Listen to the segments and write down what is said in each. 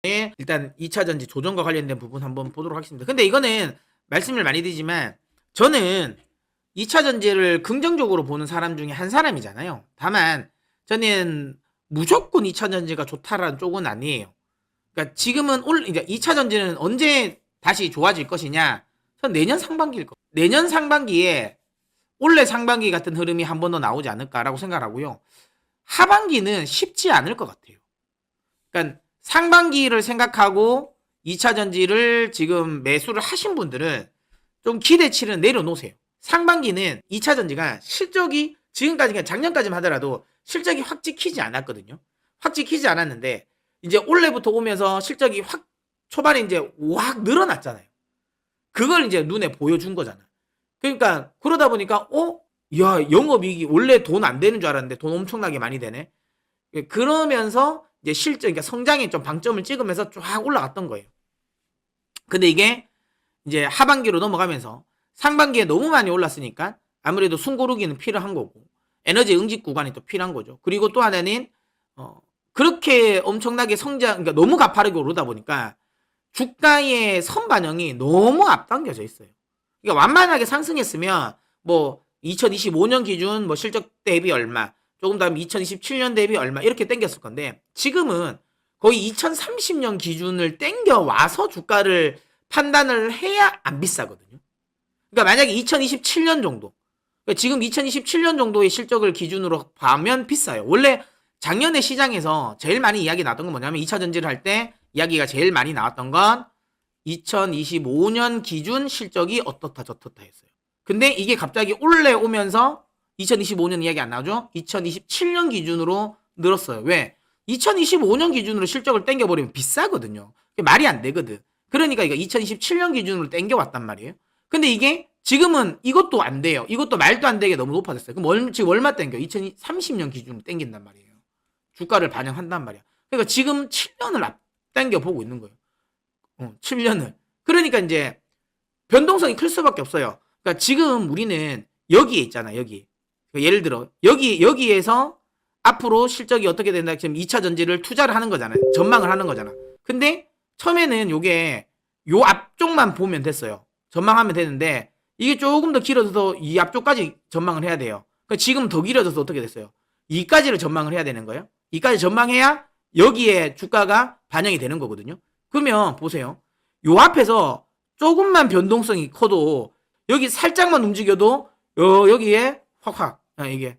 일단 2차 전지 조정과 관련된 부분 한번 보도록 하겠습니다. 근데 이거는 말씀을 많이 드리지만 저는 2차 전지를 긍정적으로 보는 사람 중에 한 사람이잖아요. 다만 저는 무조건 2차 전지가 좋다라는 쪽은 아니에요. 그러니까 지금은 이제 2차 전지는 언제 다시 좋아질 것이냐? 전 내년 상반기일 거. 내년 상반기에 올해 상반기 같은 흐름이 한 번 더 나오지 않을까라고 생각하고요. 하반기는 쉽지 않을 것 같아요. 그러니까 상반기를 생각하고 2차 전지를 지금 매수를 하신 분들은 좀 기대치를 내려놓으세요. 상반기는 2차 전지가 실적이 지금까지 그냥 작년까지만 하더라도 실적이 확 찍히지 않았거든요. 확 찍히지 않았는데 이제 올해부터 오면서 실적이 확 초반에 이제 확 늘어났잖아요. 그걸 이제 눈에 보여준 거잖아. 그러니까 그러다 보니까 야, 영업이익이 원래 돈 안 되는 줄 알았는데 돈 엄청나게 많이 되네. 그러면서 이제 실적, 그러니까 성장에 좀 방점을 찍으면서 쫙 올라갔던 거예요. 근데 이게 이제 하반기로 넘어가면서 상반기에 너무 많이 올랐으니까 아무래도 숨고르기는 필요한 거고 에너지 응집 구간이 또 필요한 거죠. 그리고 또 하나는 그렇게 엄청나게 성장, 그러니까 너무 가파르게 오르다 보니까 주가의 선반영이 너무 앞당겨져 있어요. 그러니까 완만하게 상승했으면 뭐 2025년 기준 뭐 실적 대비 얼마, 조금 다음 2027년 대비 얼마 이렇게 땡겼을 건데 지금은 거의 2030년 기준을 땡겨 와서 주가를 판단을 해야 안 비싸거든요. 그러니까 만약에 2027년 정도, 그러니까 지금 2027년 정도의 실적을 기준으로 보면 비싸요. 원래 작년에 시장에서 제일 많이 이야기 나왔던 건 뭐냐면 2차 전지를 할 때 이야기가 제일 많이 나왔던 건 2025년 기준 실적이 어떻다 저떻다 했어요. 근데 이게 갑자기 올해 오면서 2025년 이야기 안 나오죠? 2027년 기준으로 늘었어요. 왜? 2025년 기준으로 실적을 땡겨버리면 비싸거든요. 말이 안 되거든. 그러니까 이거 2027년 기준으로 땡겨왔단 말이에요. 근데 이게 지금은 이것도 안 돼요. 이것도 말도 안 되게 너무 높아졌어요. 그럼 지금 얼마 땡겨? 2030년 기준으로 땡긴단 말이에요. 주가를 반영한단 말이야. 그러니까 지금 7년을 앞 당겨 보고 있는 거예요. 7년을. 그러니까 이제 변동성이 클 수밖에 없어요. 그러니까 지금 우리는 여기에 있잖아, 여기. 그러니까 예를 들어 여기에서 앞으로 실적이 어떻게 된다. 지금 2차 전지를 투자를 하는 거잖아요. 전망을 하는 거잖아. 근데 처음에는 요게 요 앞쪽만 보면 됐어요. 전망하면 되는데 이게 조금 더 길어져서 이 앞쪽까지 전망을 해야 돼요. 그러니까 지금 더 길어져서 어떻게 됐어요? 2까지를 전망을 해야 되는 거예요. 2까지 전망해야 여기에 주가가 반영이 되는 거거든요. 그러면 보세요. 요 앞에서 조금만 변동성이 커도 여기 살짝만 움직여도 여기에 확 이게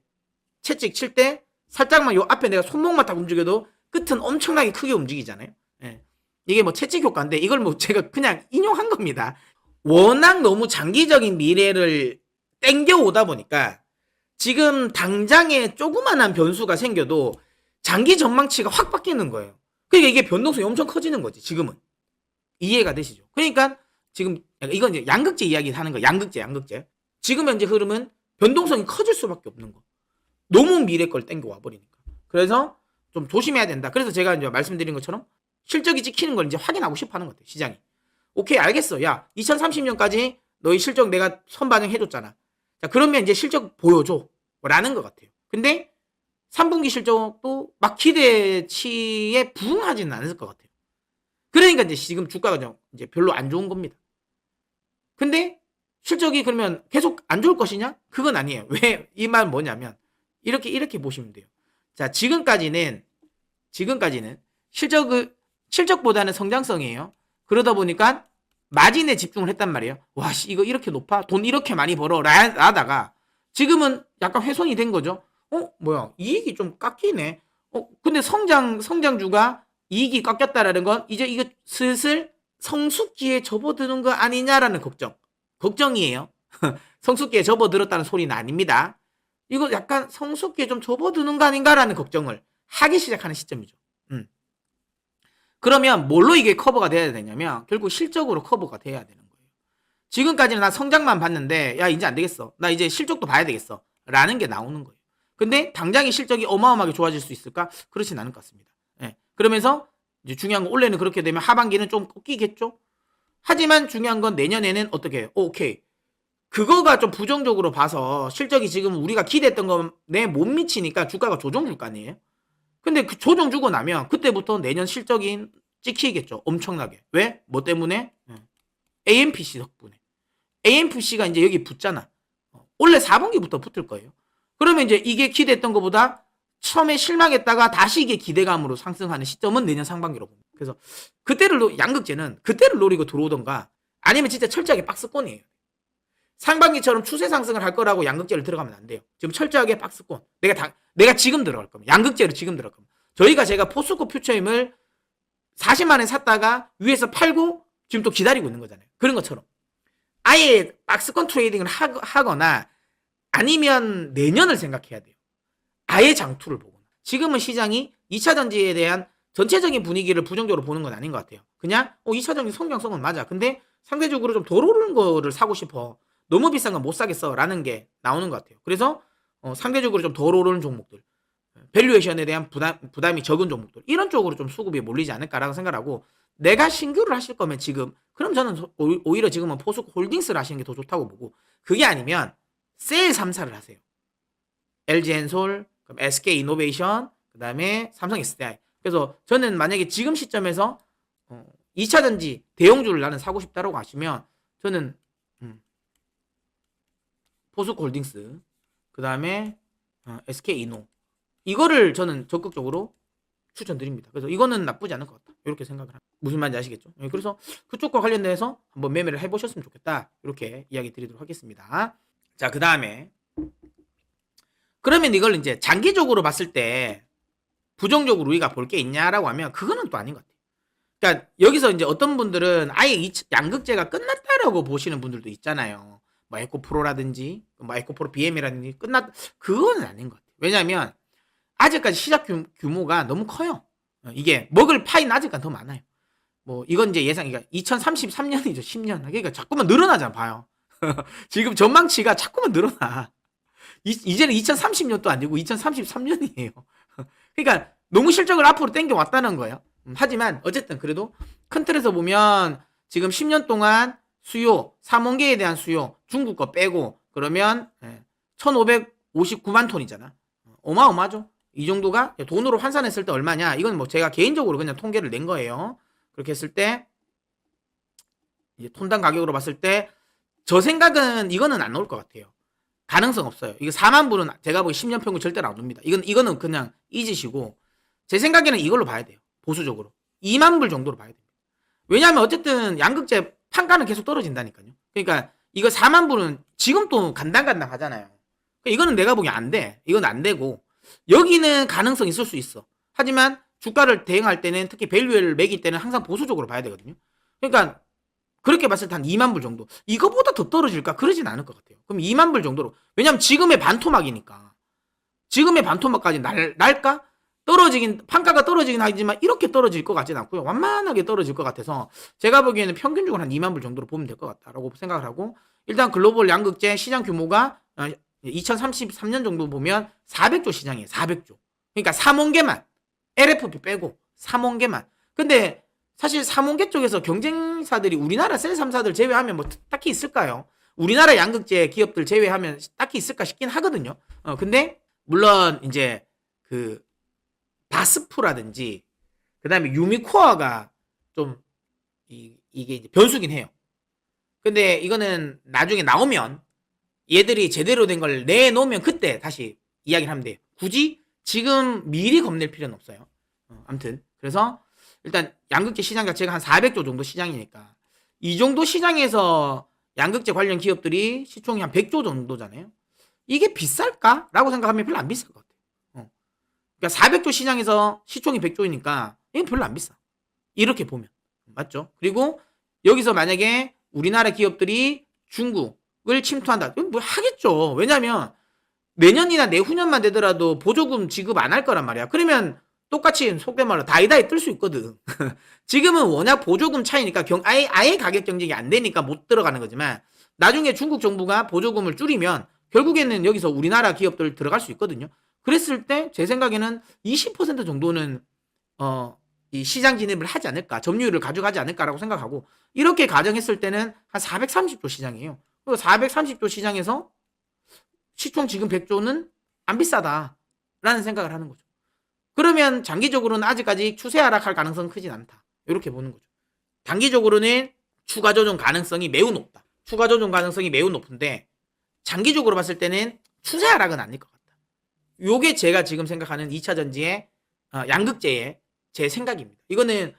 채찍 칠 때 살짝만 요 앞에 내가 손목만 딱 움직여도 끝은 엄청나게 크게 움직이잖아요. 예. 이게 뭐 채찍 효과인데 이걸 뭐 제가 그냥 인용한 겁니다. 워낙 너무 장기적인 미래를 땡겨오다 보니까 지금 당장에 조그만한 변수가 생겨도 장기 전망치가 확 바뀌는 거예요. 그러니까 이게 변동성이 엄청 커지는 거지, 지금은. 이해가 되시죠? 그러니까 지금 이건 이제 양극재 이야기 하는 거, 양극재. 지금 현재 흐름은 변동성이 커질 수밖에 없는 거. 너무 미래 걸 땡겨와 버리니까. 그래서 좀 조심해야 된다. 그래서 제가 이제 말씀드린 것처럼 실적이 찍히는 걸 이제 확인하고 싶어 하는 것 같아요, 시장이. 오케이, 알겠어. 야, 2030년까지 너희 실적 내가 선반영해줬잖아. 자, 그러면 이제 실적 보여줘. 라는 것 같아요. 근데 3분기 실적도 막 기대치에 부응하지는 않을 것 같아요. 그러니까 이제 지금 주가가 이제 별로 안 좋은 겁니다. 근데 실적이 그러면 계속 안 좋을 것이냐? 그건 아니에요. 왜? 이 말은 뭐냐면 이렇게 보시면 돼요. 자, 지금까지는 실적보다는 성장성이에요. 그러다 보니까 마진에 집중을 했단 말이에요. 와, 이거 이렇게 높아? 돈 이렇게 많이 벌어? 라다가 지금은 약간 훼손이 된 거죠. 뭐야, 이익이 좀 깎이네. 근데 성장주가 이익이 깎였다라는 건 이제 이거 슬슬 성숙기에 접어드는 거 아니냐라는 걱정이에요. 성숙기에 접어들었다는 소리는 아닙니다. 이거 약간 성숙기에 좀 접어드는 거 아닌가라는 걱정을 하기 시작하는 시점이죠. 그러면 뭘로 이게 커버가 돼야 되냐면 결국 실적으로 커버가 돼야 되는 거예요. 지금까지는 나 성장만 봤는데 야, 이제 안 되겠어. 나 이제 실적도 봐야 되겠어. 라는 게 나오는 거예요. 근데 당장의 실적이 어마어마하게 좋아질 수 있을까? 그렇진 않을 것 같습니다. 예. 그러면서 이제 중요한 건 올해는 그렇게 되면 하반기는 좀 꺾이겠죠? 하지만 중요한 건 내년에는 어떻게 해요? 오케이. 그거가 좀 부정적으로 봐서 실적이 지금 우리가 기대했던 건내 못 미치니까 주가가 조정 줄 거 아니에요? 근데 그 조정 주고 나면 그때부터 내년 실적인 찍히겠죠. 엄청나게. 왜? 뭐 때문에? AMPC 덕분에. AMPC가 이제 여기 붙잖아. 원래 4분기부터 붙을 거예요. 그러면 이제 이게 기대했던 것보다 처음에 실망했다가 다시 이게 기대감으로 상승하는 시점은 내년 상반기로 봅니다. 그래서 양극재는 그때를 노리고 들어오던가 아니면 진짜 철저하게 박스권이에요. 상반기처럼 추세 상승을 할 거라고 양극재를 들어가면 안 돼요. 지금 철저하게 박스권. 내가 지금 들어갈 겁니다. 양극재를 지금 들어갈 겁니다. 제가 포스코 퓨처임을 40만 원에 샀다가 위에서 팔고 지금 또 기다리고 있는 거잖아요. 그런 것처럼 아예 박스권 트레이딩을 하거나 아니면 내년을 생각해야 돼요. 아예 장투를 보거나. 지금은 시장이 2차 전지에 대한 전체적인 분위기를 부정적으로 보는 건 아닌 것 같아요. 그냥 2차 전지 성장성은 맞아. 근데 상대적으로 좀 덜 오르는 거를 사고 싶어. 너무 비싼 건 못 사겠어 라는 게 나오는 것 같아요. 그래서 상대적으로 좀 덜 오르는 종목들, 밸류에이션에 대한 부담이 적은 종목들, 이런 쪽으로 좀 수급이 몰리지 않을까라고 생각하고, 내가 신규를 하실 거면 지금, 그럼 저는 오히려 지금은 포스코 홀딩스를 하시는 게 더 좋다고 보고, 그게 아니면 셀 3사를 하세요. LG엔솔, SK이노베이션, 그 다음에 삼성 SDI. 그래서 저는 만약에 지금 시점에서 2차 전지 대형주를 나는 사고 싶다라고 하시면 저는 포스코 홀딩스, 그 다음에 SK이노, 이거를 저는 적극적으로 추천드립니다. 그래서 이거는 나쁘지 않을 것 같다, 이렇게 생각을 합니다. 무슨 말인지 아시겠죠? 그래서 그쪽과 관련돼서 한번 매매를 해보셨으면 좋겠다, 이렇게 이야기 드리도록 하겠습니다. 자, 그 다음에 그러면 이걸 이제 장기적으로 봤을 때 부정적으로 우리가 볼 게 있냐라고 하면 그거는 또 아닌 것 같아요. 그러니까 여기서 이제 어떤 분들은 아예 양극재가 끝났다라고 보시는 분들도 있잖아요. 뭐 에코프로라든지 뭐 에코프로 BM이라든지 그거는 아닌 것 같아요. 왜냐하면 아직까지 시작 규모가 너무 커요. 이게 먹을 파이는 아직까지 더 많아요. 뭐 이건 이제 그러니까 2033년이죠. 10년. 그러니까 자꾸만 늘어나잖아, 봐요. 지금 전망치가 자꾸만 늘어나. 이제는 2030년도 아니고 2033년이에요. 그러니까 너무 실적을 앞으로 당겨 왔다는 거예요. 하지만 어쨌든 그래도 큰 틀에서 보면 지금 10년 동안 수요, 3원계에 대한 수요, 중국 거 빼고 그러면 1559만 톤이잖아. 어마어마하죠. 이 정도가 돈으로 환산했을 때 얼마냐? 이건 뭐 제가 개인적으로 그냥 통계를 낸 거예요. 그렇게 했을 때 이제 톤당 가격으로 봤을 때 저 생각은 이거는 안 나올 것 같아요. 가능성 없어요. 이거 4만 불은 제가 보기 10년 평균 절대로 안 옵니다. 이거는 그냥 잊으시고, 제 생각에는 이걸로 봐야 돼요. 보수적으로 2만 불 정도로 봐야 됩니다. 왜냐하면 어쨌든 양극재 판가는 계속 떨어진다니까요. 그러니까 이거 4만 불은 지금 또 간당간당 하잖아요. 이거는 내가 보기엔 안 돼. 이건 안 되고, 여기는 가능성 있을 수 있어. 하지만 주가를 대응할 때는, 특히 밸류를 매길 때는 항상 보수적으로 봐야 되거든요. 그러니까 그렇게 봤을 때 한 2만 불 정도. 이거보다 더 떨어질까? 그러진 않을 것 같아요. 그럼 2만 불 정도로. 왜냐면 지금의 반토막이니까. 지금의 반토막까지 날까? 판가가 떨어지긴 하지만 이렇게 떨어질 것 같지는 않고요. 완만하게 떨어질 것 같아서 제가 보기에는 평균적으로 한 2만 불 정도로 보면 될 것 같다라고 생각을 하고, 일단 글로벌 양극재 시장 규모가 2033년 정도 보면 400조 시장이에요. 400조. 그러니까 3원계만. LFP 빼고 3원계만. 근데 사실 3원계 쪽에서 경쟁사들이 우리나라 셀 3사들 제외하면 뭐 딱히 있을까요? 우리나라 양극재 기업들 제외하면 딱히 있을까 싶긴 하거든요. 근데 물론 이제 그 바스프라든지 그 다음에 유미코어가 좀 이게 이제 변수긴 해요. 근데 이거는 나중에 나오면, 얘들이 제대로 된 걸 내놓으면 그때 다시 이야기를 하면 돼요. 굳이 지금 미리 겁낼 필요는 없어요. 아무튼 그래서 일단 양극재 시장 자체가 한 400조 정도 시장이니까, 이 정도 시장에서 양극재 관련 기업들이 시총이 한 100조 정도잖아요. 이게 비쌀까? 라고 생각하면 별로 안 비쌀 것 같아요. 그러니까 400조 시장에서 시총이 100조이니까 이건 별로 안 비싸. 이렇게 보면. 맞죠? 그리고 여기서 만약에 우리나라 기업들이 중국을 침투한다. 이건 뭐 하겠죠. 왜냐면 내년이나 내후년만 되더라도 보조금 지급 안 할 거란 말이야. 그러면 똑같이 속된 말로 다이다이 뜰 수 있거든. 지금은 워낙 보조금 차이니까 아예 가격 경쟁이 안 되니까 못 들어가는 거지만, 나중에 중국 정부가 보조금을 줄이면 결국에는 여기서 우리나라 기업들 들어갈 수 있거든요. 그랬을 때 제 생각에는 20% 정도는 이 시장 진입을 하지 않을까, 점유율을 가져가지 않을까라고 생각하고, 이렇게 가정했을 때는 한 430조 시장이에요. 그리고 430조 시장에서 시총 지금 100조는 안 비싸다라는 생각을 하는 거죠. 그러면 장기적으로는 아직까지 추세 하락할 가능성은 크진 않다. 이렇게 보는 거죠. 단기적으로는 추가 조정 가능성이 매우 높다. 추가 조정 가능성이 매우 높은데 장기적으로 봤을 때는 추세 하락은 아닐 것 같다. 요게 제가 지금 생각하는 2차 전지의 양극재의 제 생각입니다. 이거는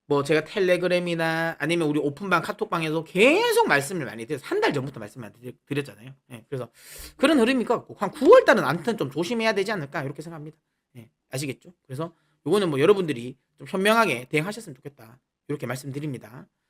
뭐 제가 텔레그램이나 아니면 우리 오픈방 카톡방에서 계속 말씀을 많이 드려서 한 달 전부터 말씀을 드렸잖아요. 예, 그래서 그런 흐름일 것 같고 한 9월 달은 아무튼 좀 조심해야 되지 않을까 이렇게 생각합니다. 예, 아시겠죠? 그래서 요거는 뭐 여러분들이 좀 현명하게 대응하셨으면 좋겠다 이렇게 말씀드립니다.